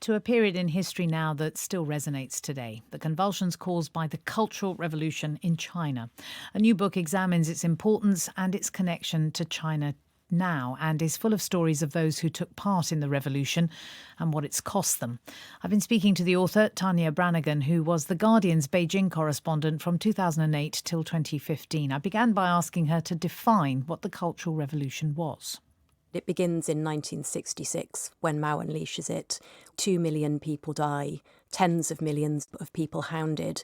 To a period in history now that still resonates today, the convulsions caused by the Cultural Revolution in China. A new book examines its importance and its connection to China now and is full of stories of those who took part in the revolution and what it's cost them. I've been speaking to the author, Tania Branigan, who was The Guardian's Beijing correspondent from 2008 till 2015. I began by asking her to define what the Cultural Revolution was. It begins in 1966 when Mao unleashes it. 2 million people die, tens of millions of people hounded.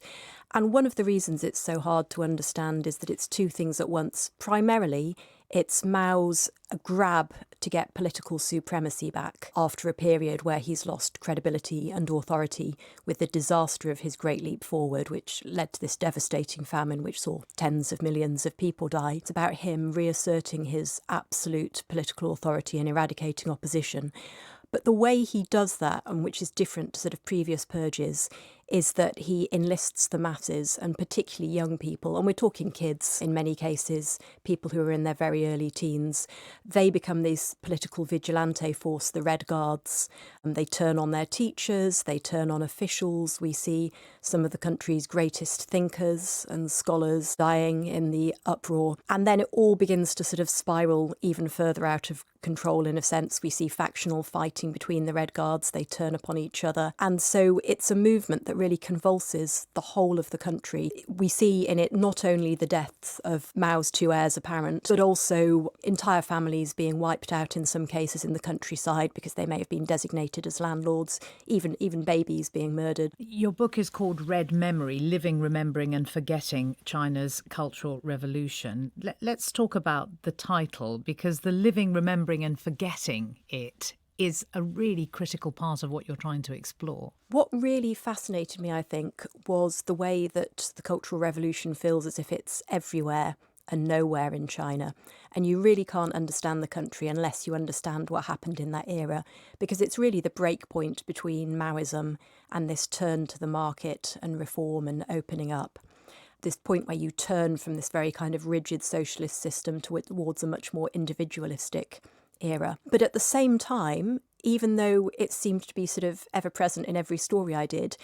And one of the reasons it's so hard to understand is that it's two things at once. Primarily, it's Mao's grab to get political supremacy back after a period where he's lost credibility and authority with the disaster of his Great Leap Forward, which led to this devastating famine which saw tens of millions of people die. It's about him reasserting his absolute political authority and eradicating opposition. But the way he does that, and which is different to sort of previous purges, is that he enlists the masses, and particularly young people, and we're talking kids in many cases, people who are in their very early teens. They become this political vigilante force, the Red Guards, and they turn on their teachers, they turn on officials. We see some of the country's greatest thinkers and scholars dying in the uproar. And then it all begins to sort of spiral even further out of control in a sense. We see factional fighting between the Red Guards, they turn upon each other. And so it's a movement that really convulses the whole of the country. We see in it not only the deaths of Mao's two heirs apparent, but also entire families being wiped out in some cases in the countryside because they may have been designated as landlords, even babies being murdered. Your book is called Red Memory, Living, Remembering and Forgetting China's Cultural Revolution. Let's talk about the title, because the living, remembering and forgetting it is a really critical part of what you're trying to explore. What really fascinated me, I think, was the way that the Cultural Revolution feels as if it's everywhere and nowhere in China. And you really can't understand the country unless you understand what happened in that era, because it's really the break point between Maoism and this turn to the market and reform and opening up. This point where you turn from this very kind of rigid socialist system towards a much more individualistic era. But at the same time, even though it seemed to be sort of ever present in every story I did,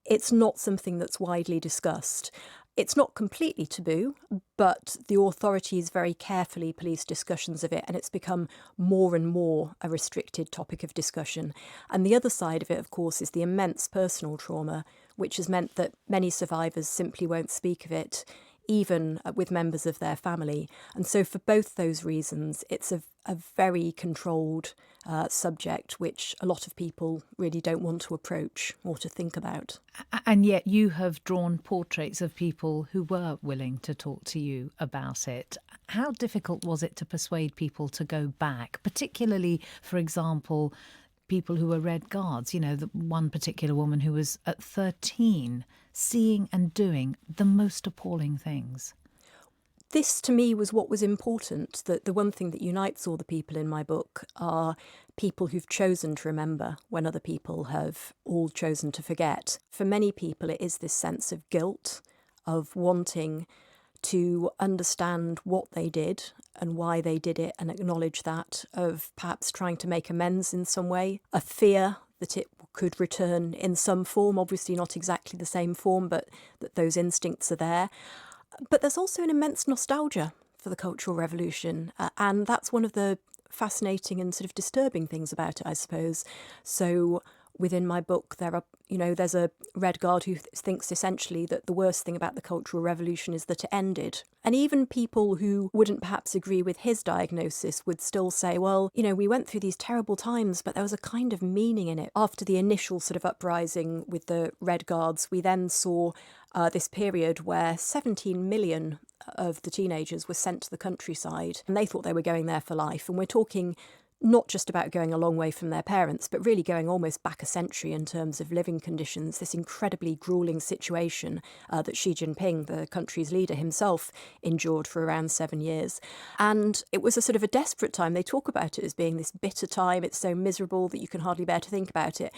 it's not something that's widely discussed. It's not completely taboo, but the authorities very carefully police discussions of it, and it's become more and more a restricted topic of discussion. And the other side of it, of course, is the immense personal trauma, which has meant that many survivors simply won't speak of it, even with members of their family. And so for both those reasons, it's a very controlled subject, which a lot of people really don't want to approach or to think about. And yet you have drawn portraits of people who were willing to talk to you about it. How difficult was it to persuade people to go back, particularly, for example, people who were Red Guards? You know, the one particular woman who was at 13 seeing and doing the most appalling things. This, to me, was what was important. That the one thing that unites all the people in my book are people who've chosen to remember when other people have all chosen to forget. For many people, it is this sense of guilt, of wanting to understand what they did and why they did it and acknowledge that, of perhaps trying to make amends in some way, a fear that it could return in some form, obviously not exactly the same form, but that those instincts are there. But there's also an immense nostalgia for the Cultural Revolution, and that's one of the fascinating and sort of disturbing things about it, I suppose. So within my book, there's a Red Guard who thinks essentially that the worst thing about the Cultural Revolution is that it ended. And even people who wouldn't perhaps agree with his diagnosis would still say, well, we went through these terrible times, but there was a kind of meaning in it. After the initial sort of uprising with the Red Guards, we then saw this period where 17 million of the teenagers were sent to the countryside, and they thought they were going there for life. And we're talking not just about going a long way from their parents, but really going almost back a century in terms of living conditions, this incredibly gruelling situation that Xi Jinping, the country's leader himself, endured for around 7 years. And it was a sort of a desperate time. They talk about it as being this bitter time. It's so miserable that you can hardly bear to think about it.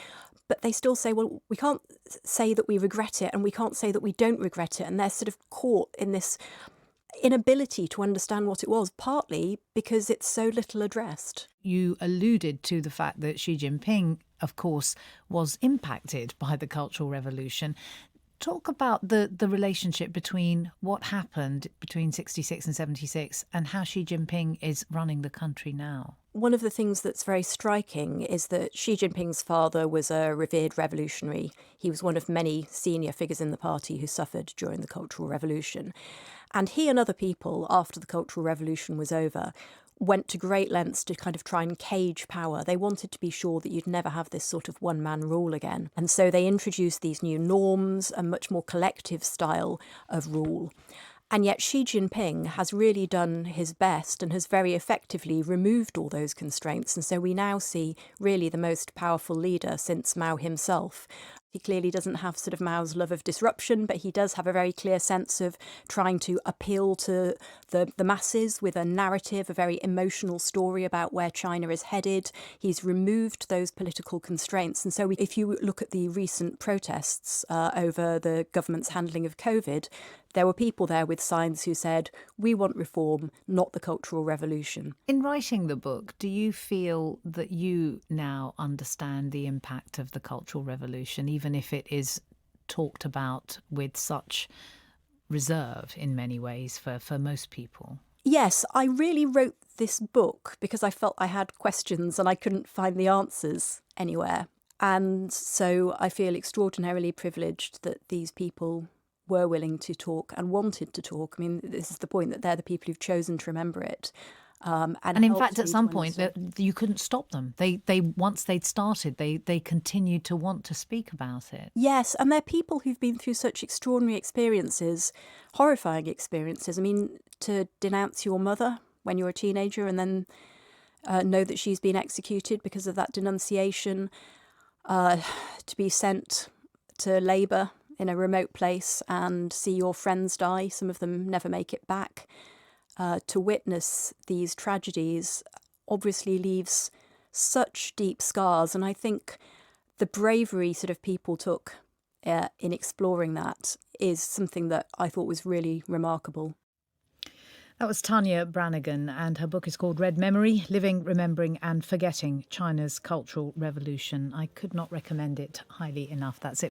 But they still say, well, we can't say that we regret it and we can't say that we don't regret it. And they're sort of caught in this inability to understand what it was, partly because it's so little addressed. You alluded to the fact that Xi Jinping of course, was impacted by the Cultural Revolution. Talk about the relationship between what happened between 66 and 76 and how Xi Jinping is running the country now. One of the things that's very striking is that Xi Jinping's father was a revered revolutionary. He was one of many senior figures in the party who suffered during the Cultural Revolution. And he and other people, after the Cultural Revolution was over, went to great lengths to kind of try and cage power. They wanted to be sure that you'd never have this sort of one-man rule again. And so they introduced these new norms, a much more collective style of rule. And yet Xi Jinping has really done his best and has very effectively removed all those constraints. And so we now see really the most powerful leader since Mao himself. He clearly doesn't have sort of Mao's love of disruption, but he does have a very clear sense of trying to appeal to the masses with a narrative, a very emotional story about where China is headed. He's removed those political constraints. And so if you look at the recent protests over the government's handling of COVID, there were people there with signs who said, "We want reform, not the Cultural Revolution." In writing the book, do you feel that you now understand the impact of the Cultural Revolution, even if it is talked about with such reserve in many ways for most people? Yes, I really wrote this book because I felt I had questions and I couldn't find the answers anywhere. And so I feel extraordinarily privileged that these people were willing to talk and wanted to talk. I mean, this is the point, that they're the people who've chosen to remember it. And in helped fact, at me some to point, understand. you couldn't stop them. They once they'd started, they continued to want to speak about it. Yes, and they're people who've been through such extraordinary experiences, horrifying experiences. I mean, to denounce your mother when you're a teenager and then know that she's been executed because of that denunciation, to be sent to labour in a remote place and see your friends die, some of them never make it back, to witness these tragedies obviously leaves such deep scars. And I think the bravery sort of people took in exploring that is something that I thought was really remarkable. That was Tania Branigan, and her book is called Red Memory: Living, Remembering and Forgetting China's Cultural Revolution. I could not recommend it highly enough. That's it.